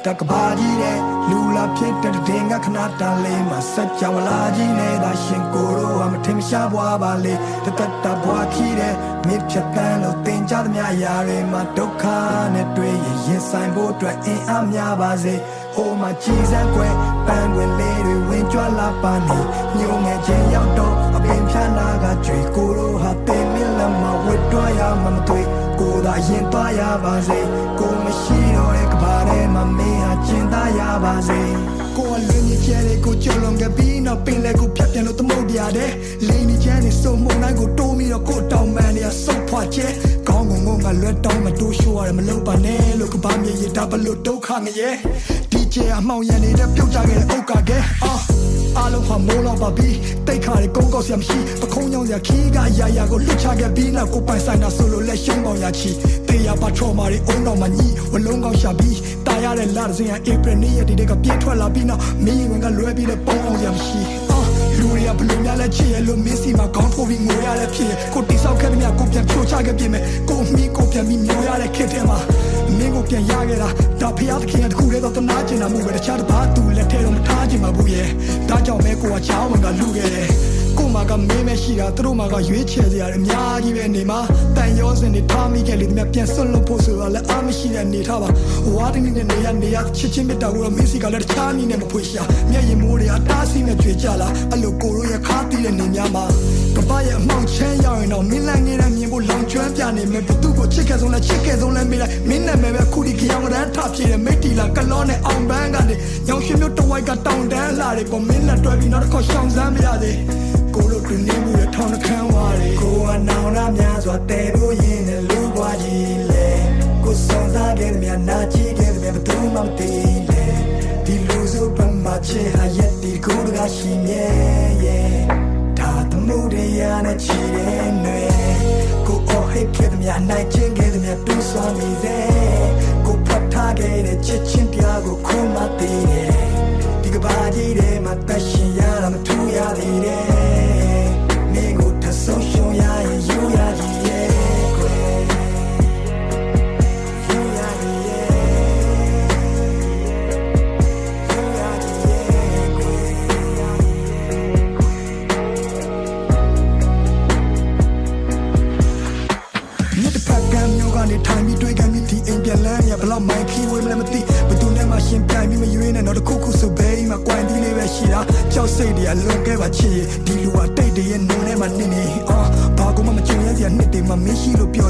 တကဘာကြီးတဲ့လူလာဖြစ်တဲ့တင်ကခဏတန်လေးမှာစက်ကြောင်လာကြီးနေတာရှင်ကိုတို့ဟာမထင်ရှားဘွားပါလေတတဘွားခီးတဲ့မြစ်ဖြတ်တန်းလို့တင်ကြသမျှရာတွေမှာဒုက္ခနဲ့တွေ့ရင်ဆိုင်ဖို့အတွက်အင်အားများပါစေဟိုမှာကြည်စမ်းကွယ်ပန်းဝင်လေးတွေဝင်ကြွလာပါနေညုံငယ်ချင်းရောက်တော့အပင်ဖြန်းနာကကြွေကိုတို့ဟာတင်မလမဝတ်တွားရမှမတွေ့ကိုသာရင်သွားရပါစေကိုမရှိတော့တဲ့ကဘာထဲမှာမင်းဟာကျင်သားရပါစေကိုအလင်းကြီးကျဲတဲ့ကိုကြုံလုံးကပြီးနောက်ပင်လဲကိုဖြတ်ပြန်လို့သမုတ်ပြတဲ့လိန်ကြီးကျဲနေစုံမုံတိုင်းကိုတိုးပြီးတော့ကိုတောင်မှန်နေရဆုတ်ဖွာကျဲကောင်းကုန်ကလွတ်တောင်းမတိုးရှိုးရတယ်မလုပ်ပါနဲ့လို့ကဘာမြေရတာဘလို့ဒုက္ခငရဲဒီကျဲအမှောင်ရနေတဲ့ပြုတ်ကြခဲ့တဲ့အုတ်ကကဲအားလုံးဟာမိုးလောက်ပါပြီတိတ်ခါတွေကုန်းကောက်စရာမရှိပခုံးကြောင်စရာခီးကရာကိုလွတ်ချခဲ့ပြီးနောက်ကိုပိုင်ဆိုင်တာဆိုလို့လက်ရှုံးပေါင်ရချီတေးရပါထော်မာတွေအုံတော်မှာညီဝလုံးကောက်ရှာပြီးတာရတဲ့လာစဉ်ကဧပြီနေ့ရက်ဒီကပြေးထွက်လာပြီးနောက်မင်းဝင်ကလွဲပြီးတဲ့ပေါင်းအောင်စရာမရှိလူတွေကဘလို့များလဲချစ်ရလို့မင်းစီမှာခေါင်းထိုးပြီးငိုရတဲ့ဖြစ်ကိုတိဆောက်ခဲ့တဲ့မြကိုပြန်ဖြိုချခဲ့ပြင်မဲ့ကိုမီးကိုပြန်ပြီးမျောရတဲ့ခက်တဲ့မှာမင်းကိုပြန်ရခဲ့တာဒါဖျားသခင်ကတခုတည်းတော့တနာကျင်တာမှုပဲတခြားတစ်ပါးသူလက်ထဲတော့မထားချင်ပါဘူးရဲ့ဒါကြောင့်မဲကိုကချောင်းဝင်ကလူခဲ့တယ်ကိုမကမင်းမရှိတာသူတို့မှကရွေးချယ်စရာအများကြီးပဲနေမှာတန်ရောစင်တွေထားမိခဲ့လေဒီမြပြန်ဆွတ်လို့ဖို့ဆိုတော့လည်းအားမရှိတဲ့နေထားပါဝါဒီနေနဲ့နေရချစ်ချင်းမြတ်တာကိုတော့မင်းစီကလည်းတခြားနည်းနဲ့မဖွေရှာမျက်ရည်မိုးတွေအတားဆီးနဲ့ကြွေကြလာအဲ့လိုကိုတို့ရဲ့ခါတီးတဲ့နေများမှာကပရဲ့အမှောင်ချမ်းရောက်ရင်တော့မင်းလန့်နေတဲ့မြင်ဖို့လောင်ကျွမ်းပြနေမယ်ဘသူကိုချစ်ခဲ့ဆုံးလဲမေးလိုက်မင်းနဲ့ပဲခုဒီကြောင်ရန်ထပြေတဲ့မိတ်တီလာကလောနဲ့အောင်ပန်းကနေညောင်ရွှေမျိုးတဝိုက်ကတောင်တန်းလာတယ်ပေါ်မင်းလက်တွဲပြီးနောက်တစ်ခေါက်ရှောင်စမ်းမရသေးကိုတို့တွင်နေမှုရထောင်းနှခမ်းဝါးတွေကိုကနောင်လာများစွာတဲဖို့ရင်နဲ့လူပွားကြီးလေကိုစုံစားခဲ့တဲ့များနာကြည့်ခဲ့တဲ့များဘသူမှမသိလေဒီလူစုပမာချေဟာရက်ဒီကိုကရှိမြဲရဲ့ဒါတမှုတွေရနဲ့ချီတဲ့နွေကိုအော်ဟစ်ခဲ့တဲ့များနိုင်ချင်းခဲ့တဲ့များတူဆောင်နေတဲ့ကိုဖတ်ထားခဲ့တဲ့ချစ်ချင်းတရားကိုခုမှသိတယ်ဒီကဘာကြီးထဲမှာတက်ရှင်ရတာမထူရသေးတယ်မင်းကိုထဆုံးရှုံးရရင်ယူရကြီးရဲ့ကွယ်ယူရကြီးရဲ့ယူရကြီးရဲ့ကွယ်မြတ်ဖက်ကံမျိုးကနေထိုင်ပြီးတွေ့กันပြီးဒီအိမ်ပြန်လန်းရဘလောက်မိုင်းခီးဝေးမလဲမသိဘသူနဲ့မှရှင်ပြိုင်ပြီးမရွေးနဲ့တော့တခုခုဆိုဘဲမှာကွိုင်းတီးလေးပဲရှိတာကြောက်စိတ်တွေအလွန်ကဲပါချစ်ဒီလူအတိတ်တွေရဲ့နုံထဲမှာနေဘာကူမှမကြုံရစရာနှစ်တွေမှမရှိလို့ပြော